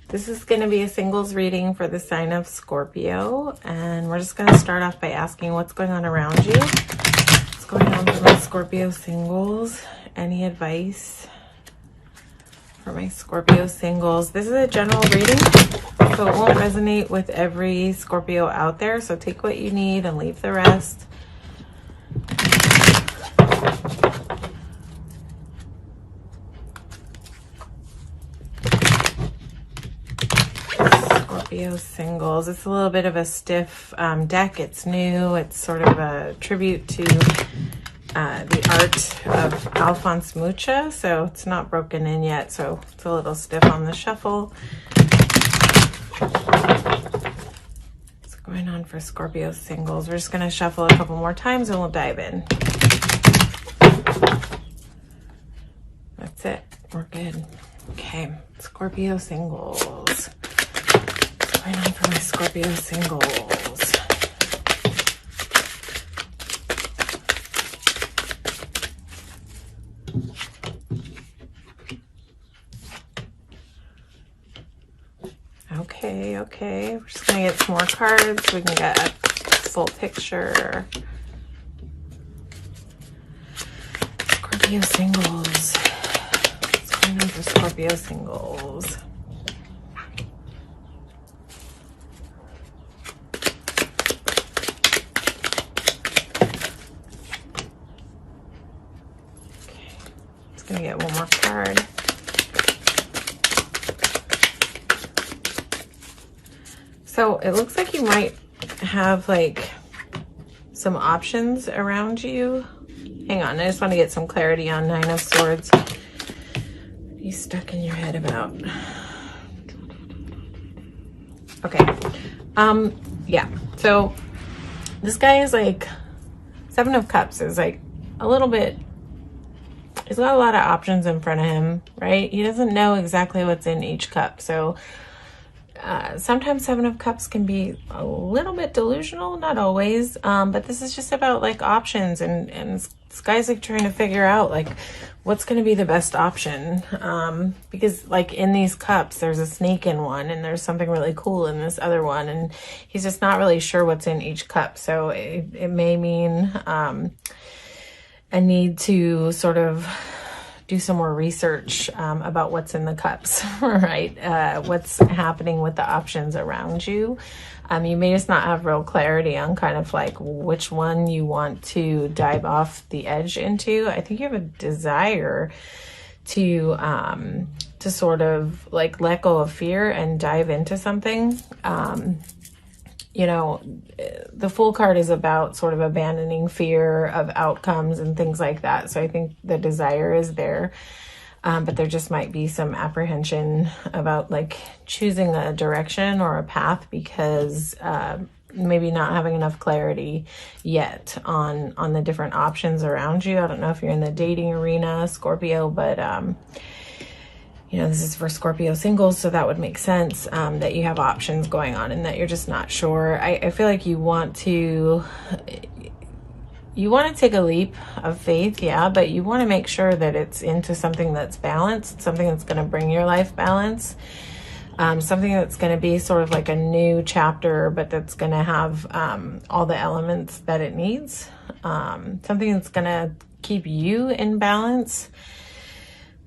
This is going to be a singles reading for the sign of Scorpio, and we're just going to start off by asking what's going on around you. What's going on for my Scorpio singles? Any advice for my Scorpio singles? This is a general reading, so it won't resonate with every Scorpio out there, so take what you need and leave the rest. Scorpio singles. It's a little bit of a stiff deck. It's new. It's sort of a tribute to the art of Alphonse Mucha, so it's not broken in yet, so it's a little stiff on the shuffle. What's going on for Scorpio singles? We're just going to shuffle a couple more times and we'll dive in. That's it. We're good. Okay, Scorpio singles. What's going on for my Scorpio singles? Okay. We're just gonna get some more cards so we can get a full picture. Scorpio singles. What's going on for Scorpio singles? Okay. Just gonna get one more card. So it looks like you might have like some options around you. Hang on, I just want to get some clarity on Nine of Swords. What are you stuck in your head about? Okay. Yeah. So this guy is like Seven of Cups is like a little bit, he's got a lot of options in front of him, right? He doesn't know exactly what's in each cup. So sometimes Seven of Cups can be a little bit delusional, not always, but this is just about like options, and this guy's like trying to figure out like what's going to be the best option, because like in these cups there's a snake in one and there's something really cool in this other one, and he's just not really sure what's in each cup. So it may mean a need to sort of do some more research about what's in the cups, right? What's happening with the options around you. You may just not have real clarity on kind of like which one you want to dive off the edge into. I think you have a desire to sort of like let go of fear and dive into something. You know, the Fool card is about sort of abandoning fear of outcomes and things like that. So I think the desire is there, but there just might be some apprehension about like choosing a direction or a path because maybe not having enough clarity yet on the different options around you. I don't know if you're in the dating arena, Scorpio, but you know, this is for Scorpio singles, so that would make sense that you have options going on and that you're just not sure. I feel like you want to take a leap of faith, yeah, but you want to make sure that it's into something that's balanced, something that's going to bring your life balance, something that's going to be sort of like a new chapter, but that's going to have all the elements that it needs, something that's going to keep you in balance.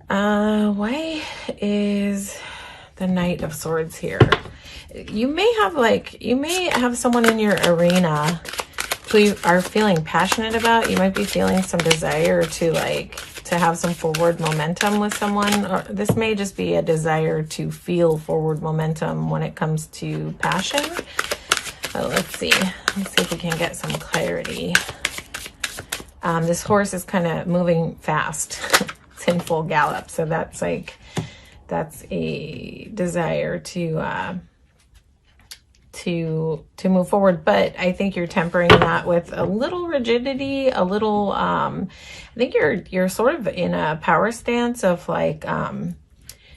Why is the Knight of Swords here? You may have someone in your arena who you are feeling passionate about. You might be feeling some desire to have some forward momentum with someone, or this may just be a desire to feel forward momentum when it comes to passion. Let's see if we can get some clarity. This horse is kind of moving fast. It's in full gallop, so that's a desire to move forward, but I think you're tempering that with a little rigidity, a little I think you're sort of in a power stance of like and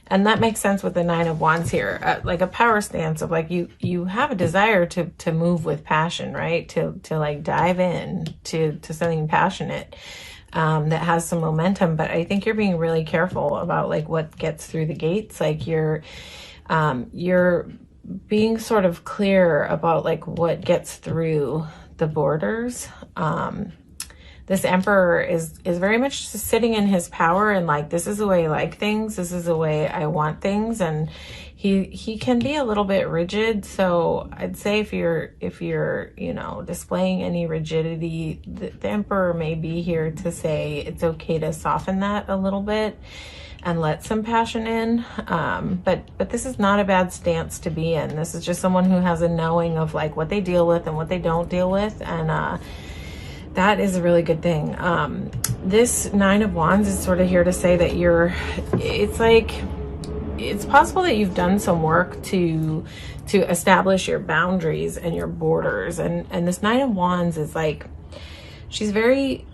that makes sense with the Nine of Wands here, like a power stance of like you have a desire to move with passion, right? To like dive in to something passionate. That has some momentum, but I think you're being really careful about like what gets through the gates. Like you're You're being sort of clear about like what gets through the borders. This Emperor is very much just sitting in his power and like, this is the way I like things. This is the way I want things. And he can be a little bit rigid. So I'd say if you're, you know, displaying any rigidity, the Emperor may be here to say it's okay to soften that a little bit and let some passion in. But this is not a bad stance to be in. This is just someone who has a knowing of like what they deal with and what they don't deal with. And, that is a really good thing. This Nine of Wands is sort of here to say that it's like, it's possible that you've done some work to establish your boundaries and your borders. And this Nine of Wands is like, she's very,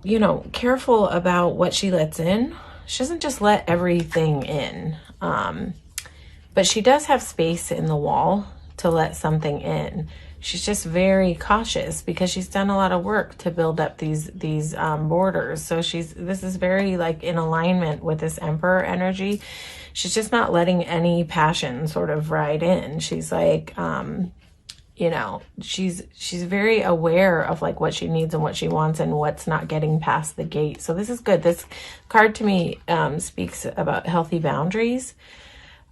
you know, careful about what she lets in. She doesn't just let everything in. But she does have space in the wall to let something in. She's just very cautious because she's done a lot of work to build up these borders. So this is very like in alignment with this Emperor energy. She's just not letting any passion sort of ride in. She's like, you know, she's very aware of like what she needs and what she wants and what's not getting past the gate. So this is good. This card to me speaks about healthy boundaries.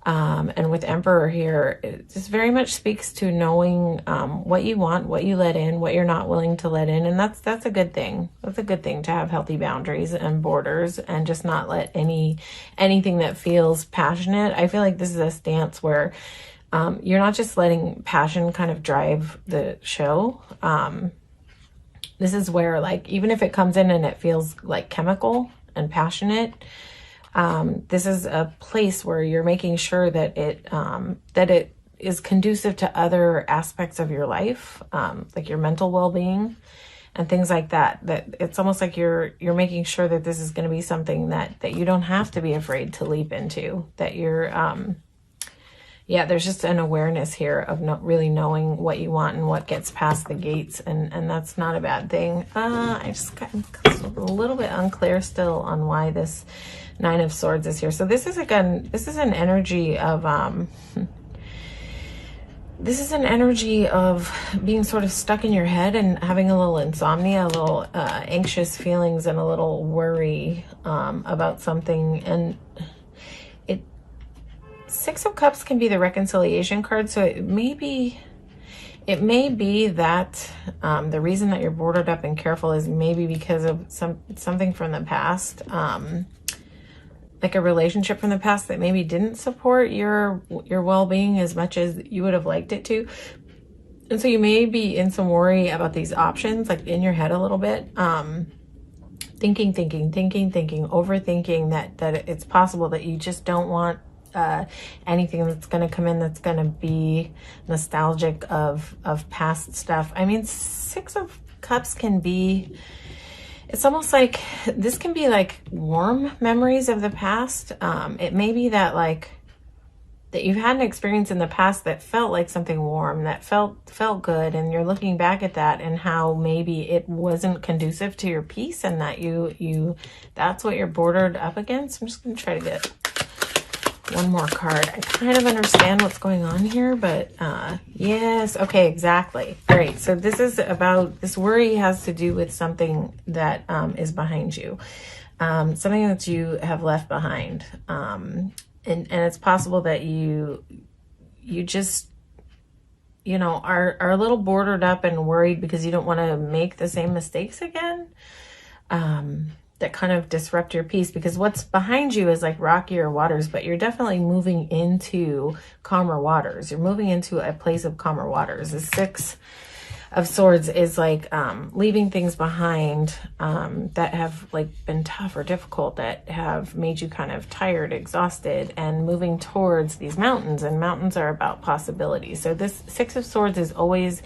And with Emperor here, it just very much speaks to knowing what you want, what you let in, what you're not willing to let in. And that's a good thing. That's a good thing to have healthy boundaries and borders and just not let anything that feels passionate. I feel like this is a stance where you're not just letting passion kind of drive the show. This is where like, even if it comes in and it feels like chemical and passionate, this is a place where you're making sure that it is conducive to other aspects of your life, like your mental well-being and things like that. That it's almost like you're making sure that this is going to be something that you don't have to be afraid to leap into. That you're, yeah, there's just an awareness here of not really knowing what you want and what gets past the gates, and that's not a bad thing. I just got a little bit unclear still on why this Nine of Swords is here. So this is again, this is an energy of being sort of stuck in your head and having a little insomnia, a little anxious feelings, and a little worry about something. And Six of Cups can be the reconciliation card, so it may be that the reason that you're bordered up and careful is maybe because of something from the past, like a relationship from the past that maybe didn't support your well-being as much as you would have liked it to. And so you may be in some worry about these options, like in your head a little bit, thinking, overthinking that it's possible that you just don't want anything that's going to come in that's going to be nostalgic of past stuff. I mean, Six of Cups can be, it's almost like, this can be like warm memories of the past. It may be that like, that you've had an experience in the past that felt like something warm, that felt good, and you're looking back at that and how maybe it wasn't conducive to your peace, and that that's what you're bordered up against. I'm just going to try to get one more card. I kind of understand what's going on here, but yes, okay, exactly. All right, so this is about, this worry has to do with something that is behind you, something that you have left behind, and it's possible that you just, you know, are a little bordered up and worried because you don't want to make the same mistakes again. That kind of disrupt your peace, because what's behind you is like rockier waters, but you're definitely moving into calmer waters. You're moving into a place of calmer waters. The Six of Swords is like leaving things behind that have like been tough or difficult, that have made you kind of tired, exhausted, and moving towards these mountains. And mountains are about possibilities. So this Six of Swords is always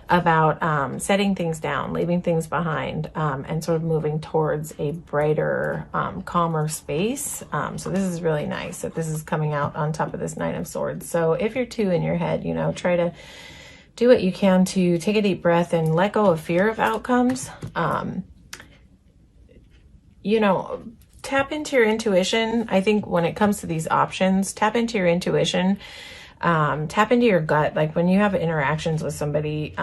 about setting things down, leaving things behind, and sort of moving towards a brighter, calmer space. So this is really nice that this is coming out on top of this Nine of Swords. So if you're too in your head, you know, try to do what you can to take a deep breath and let go of fear of outcomes. You know, tap into your intuition. I think when it comes to these options, tap into your intuition. Tap into your gut. Like when you have interactions with somebody,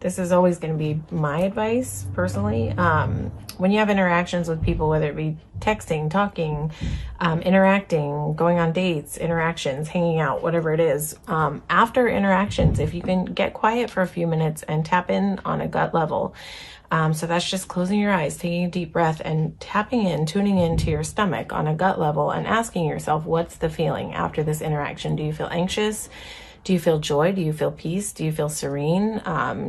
this is always going to be my advice personally. When you have interactions with people, whether it be texting, talking, interacting, going on dates, interactions, hanging out, whatever it is, after interactions, if you can get quiet for a few minutes and tap in on a gut level. So that's just closing your eyes, taking a deep breath and tapping in, tuning into your stomach on a gut level and asking yourself, what's the feeling after this interaction? Do you feel anxious? Do you feel joy? Do you feel peace? Do you feel serene?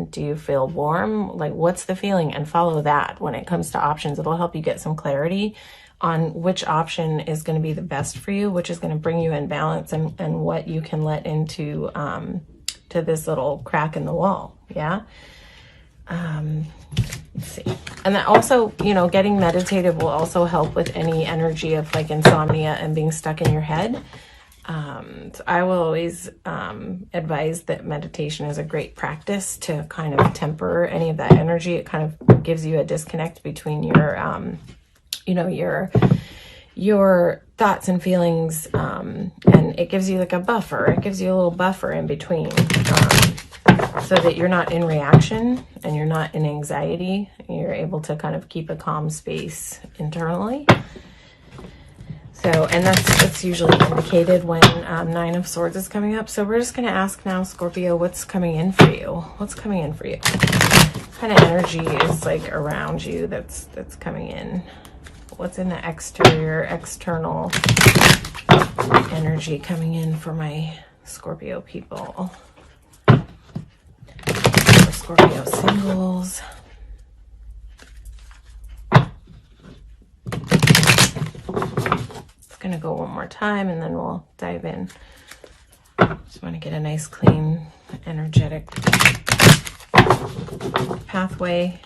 Do you feel warm? Like, what's the feeling? And follow that when it comes to options. It'll help you get some clarity on which option is going to be the best for you, which is going to bring you in balance, and what you can let into to this little crack in the wall. Yeah. Let's see. And that also, you know, getting meditative will also help with any energy of like insomnia and being stuck in your head. So I will always advise that meditation is a great practice to kind of temper any of that energy. It kind of gives you a disconnect between your, you know, your thoughts and feelings, and it gives you like a buffer. It gives you a little buffer in between, so that you're not in reaction and you're not in anxiety. You're able to kind of keep a calm space internally. So, and that's usually indicated when Nine of Swords is coming up. So we're just going to ask now, Scorpio, what's coming in for you? What's coming in for you? What kind of energy is like around you that's coming in? What's in the exterior, external energy coming in for my Scorpio people? Scorpio singles. It's going to go one more time and then we'll dive in. Just want to get a nice, clean, energetic pathway.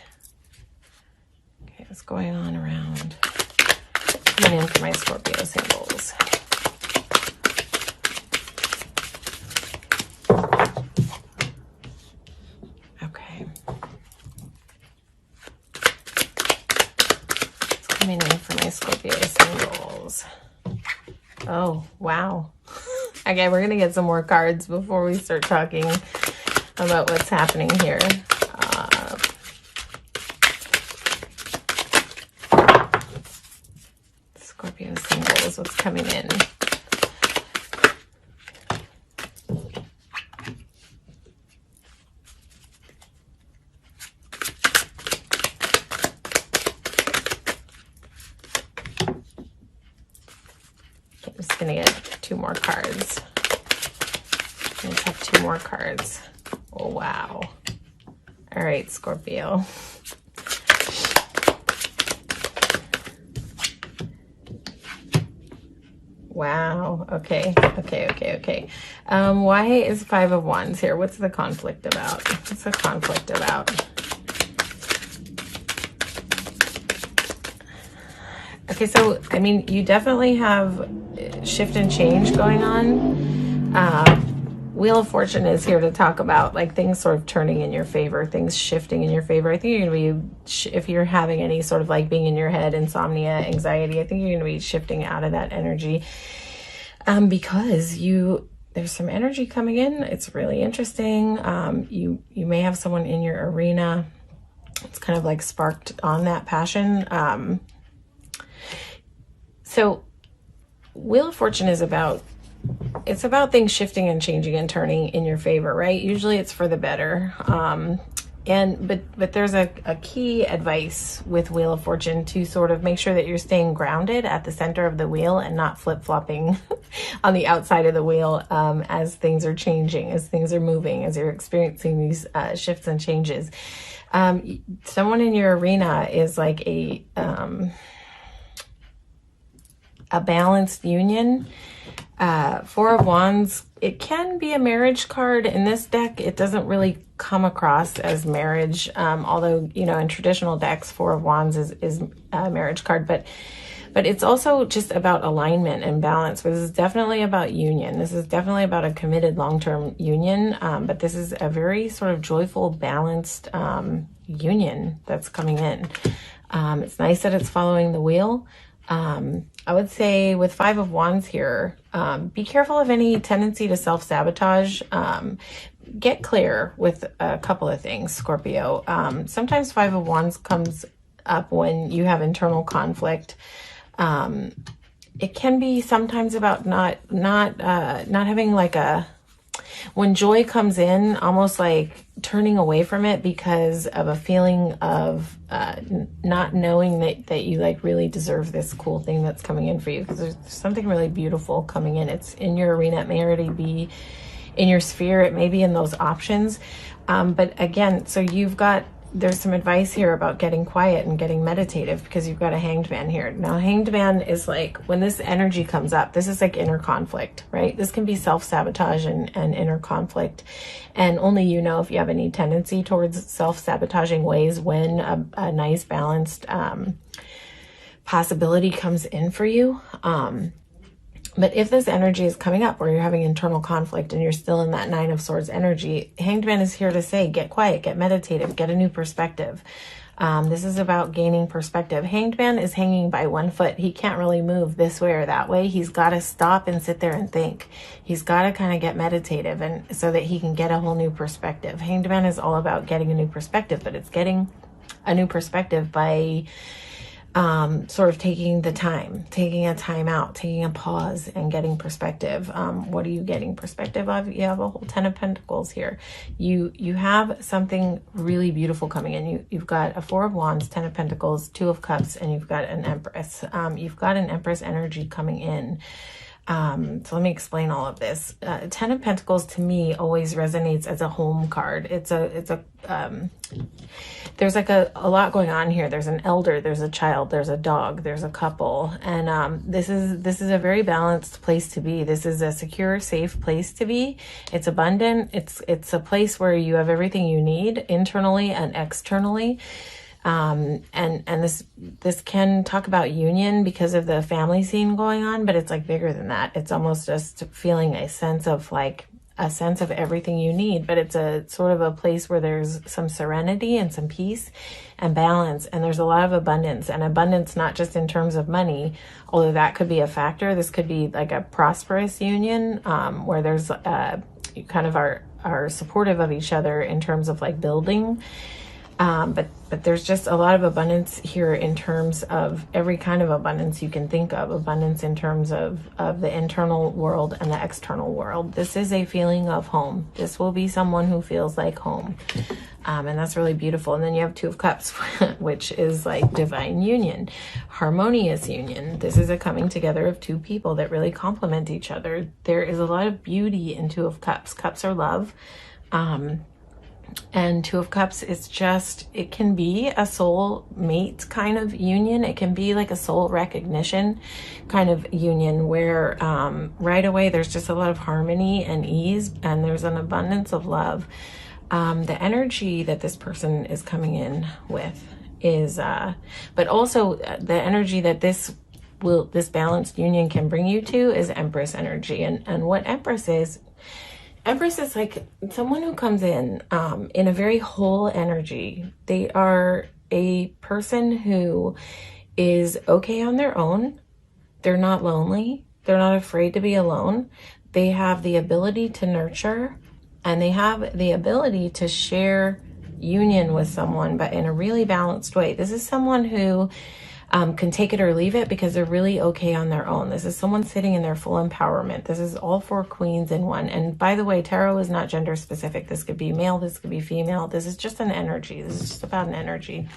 Okay, what's going on around? Coming in for my Scorpio singles. Coming in for my Scorpio singles. Oh, wow. Okay, we're going to get some more cards before we start talking about what's happening here. Scorpio singles, what's coming in? Gonna get two more cards. I just have two more cards. Oh, wow. All right, Scorpio. Wow. Okay. Why is Five of Wands here? What's the conflict about? What's the conflict about? Okay, so, I mean, you definitely have shift and change going on. Wheel of Fortune is here to talk about like things sort of turning in your favor, things shifting in your favor. I think you're going to be, if you're having any sort of like being in your head, insomnia, anxiety, I think you're going to be shifting out of that energy, because there's some energy coming in. It's really interesting. You may have someone in your arena. It's kind of like sparked on that passion. So Wheel of Fortune is about things shifting and changing and turning in your favor, right? Usually it's for the better. But there's a key advice with Wheel of Fortune to sort of make sure that you're staying grounded at the center of the wheel and not flip-flopping on the outside of the wheel, as things are changing, as things are moving, as you're experiencing these shifts and changes. Someone in your arena is like a balanced union. Four of Wands, it can be a marriage card. In this deck, it doesn't really come across as marriage, although, you know, in traditional decks, Four of Wands is a marriage card, but it's also just about alignment and balance. But this is definitely about union. This is definitely about a committed long-term union, but this is a very sort of joyful, balanced union that's coming in. It's nice that it's following the wheel. I would say with Five of Wands here, be careful of any tendency to self-sabotage. Get clear with a couple of things, Scorpio. Sometimes Five of Wands comes up when you have internal conflict. It can be sometimes about not having like when joy comes in, almost like turning away from it because of a feeling of not knowing that you like really deserve this cool thing that's coming in for you, because there's something really beautiful coming in. It's in your arena. It may already be in your sphere. It may be in those options. But again, so there's some advice here about getting quiet and getting meditative, because you've got a Hanged Man here. Now, Hanged Man is like, when this energy comes up, this is like inner conflict, right? This can be self-sabotage and inner conflict. And only you know if you have any tendency towards self-sabotaging ways when a nice balanced possibility comes in for you. But if this energy is coming up where you're having internal conflict and you're still in that Nine of Swords energy, Hanged Man is here to say, get quiet, get meditative, get a new perspective. This is about gaining perspective. Hanged Man is hanging by one foot. He can't really move this way or that way. He's got to stop and sit there and think. He's got to kind of get meditative, and so that he can get a whole new perspective. Hanged Man is all about getting a new perspective, but it's getting a new perspective by sort of taking a time out, taking a pause and getting perspective. What are you getting perspective of? You have a whole 10 of Pentacles here. You have something really beautiful coming in. You've got a Four of Wands, 10 of Pentacles, Two of Cups, and you've got an Empress. You've got an Empress energy coming in. So let me explain all of this. 10 of Pentacles to me always resonates as a home card. There's like a lot going on here. There's an elder, there's a child, there's a dog, there's a couple. And this is a very balanced place to be. This is a secure, safe place to be. It's abundant. It's a place where you have everything you need internally and externally. And this can talk about union because of the family scene going on, but it's like bigger than that. It's almost just feeling a sense of everything you need, but it's a sort of a place where there's some serenity and some peace and balance. And there's a lot of abundance, and abundance, not just in terms of money, although that could be a factor. This could be like a prosperous union, where there's, kind of are supportive of each other in terms of like building. But there's just a lot of abundance here in terms of every kind of abundance you can think of. Abundance in terms of the internal world and the external world. This is a feeling of home. This will be someone who feels like home. And that's really beautiful. And then you have Two of Cups, which is like divine union, harmonious union. This is a coming together of two people that really complement each other. There is a lot of beauty in Two of Cups. Cups are love. And Two of Cups, it can be a soul mate kind of union. It can be like a soul recognition kind of union where right away there's just a lot of harmony and ease, and there's an abundance of love. The energy that this person is coming in with is, but also the energy that this balanced union can bring you to is Empress energy. And what Empress is like someone who comes in a very whole energy. They are a person who is okay on their own. They're not lonely. They're not afraid to be alone. They have the ability to nurture, and they have the ability to share union with someone, but in a really balanced way. This is someone who can take it or leave it because they're really okay on their own. This is someone sitting in their full empowerment. This is all four queens in one. And by the way, tarot is not gender specific. This could be male, this could be female. This is just an energy. This is just about an energy.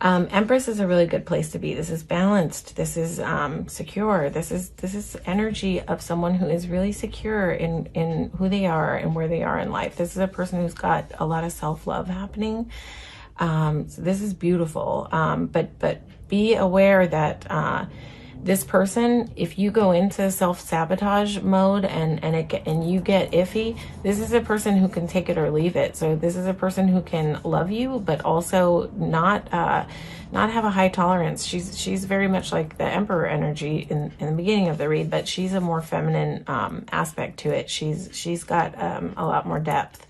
Empress is a really good place to be. This is balanced. This is secure. This is energy of someone who is really secure in who they are and where they are in life. This is a person who's got a lot of self-love happening. So this is beautiful. But be aware that this person, if you go into self-sabotage mode and you get iffy, this is a person who can take it or leave it. So this is a person who can love you, but also not have a high tolerance. She's very much like the Emperor energy in the beginning of the read, but she's a more feminine aspect to it. She's got a lot more depth.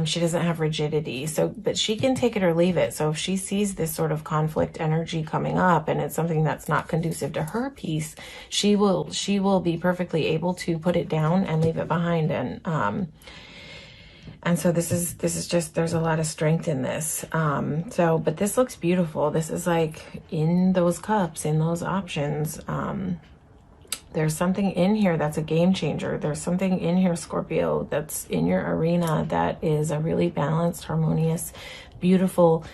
She doesn't have rigidity. So, but she can take it or leave it. So if she sees this sort of conflict energy coming up and it's something that's not conducive to her peace, she will be perfectly able to put it down and leave it behind. And so this is just, there's a lot of strength in this. But this looks beautiful. This is like in those cups, in those options. There's something in here that's a game changer. There's something in here, Scorpio, that's in your arena that is a really balanced, harmonious, beautiful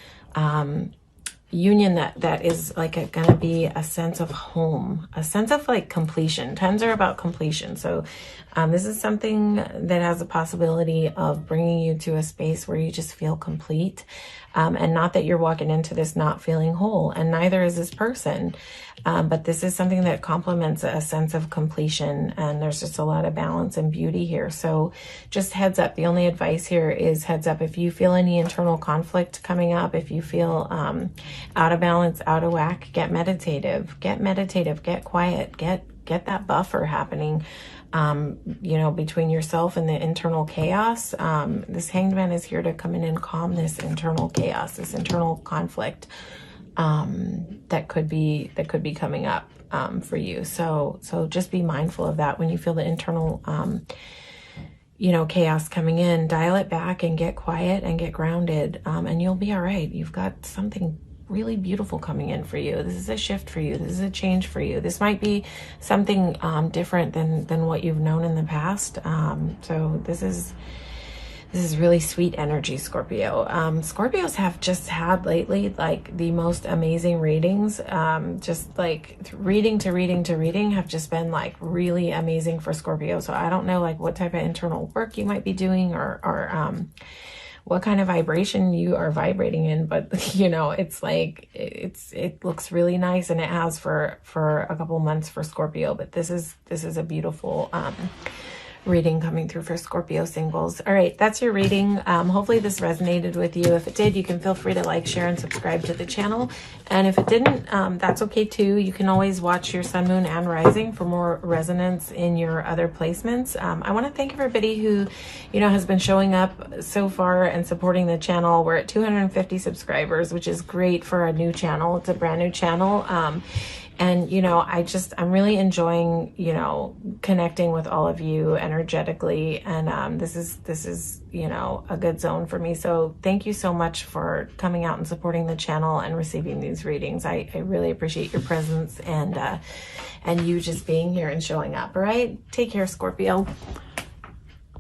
union that is like gonna be a sense of home, a sense of like completion. Tens are about completion. So this is something that has a possibility of bringing you to a space where you just feel complete. And not that you're walking into this not feeling whole, and neither is this person. But this is something that complements a sense of completion, and there's just a lot of balance and beauty here. So just heads up, the only advice here is heads up. If you feel any internal conflict coming up, if you feel out of balance, out of whack, get meditative, get quiet, get that buffer happening. You know, between yourself and the internal chaos. This Hanged Man is here to come in and calm this internal chaos, this internal conflict that could be coming up for you. So just be mindful of that when you feel the internal you know, chaos coming in. Dial it back and get quiet and get grounded, and you'll be all right. You've got something really beautiful coming in for you. This is a shift for you. This is a change for you. This might be something different than what you've known in the past. So this is really sweet energy, Scorpio. Scorpios have just had lately like the most amazing readings. Just like reading to reading have just been like really amazing for Scorpio. So I don't know like what type of internal work you might be doing or what kind of vibration you are vibrating in, but you know, it's like it looks really nice, and it has for a couple months for Scorpio. But this is a beautiful reading coming through for Scorpio singles. All right, that's your reading. Hopefully this resonated with you. If it did, you can feel free to like, share, and subscribe to the channel. And if it didn't, that's okay too. You can always watch your sun, moon, and rising for more resonance in your other placements. I want to thank everybody who, you know, has been showing up so far and supporting the channel. We're at 250 subscribers, which is great for a new channel. It's a brand new channel. And, you know, I'm really enjoying, you know, connecting with all of you energetically. And this is, you know, a good zone for me. So thank you so much for coming out and supporting the channel and receiving these readings. I really appreciate your presence and you just being here and showing up. All right. Take care, Scorpio.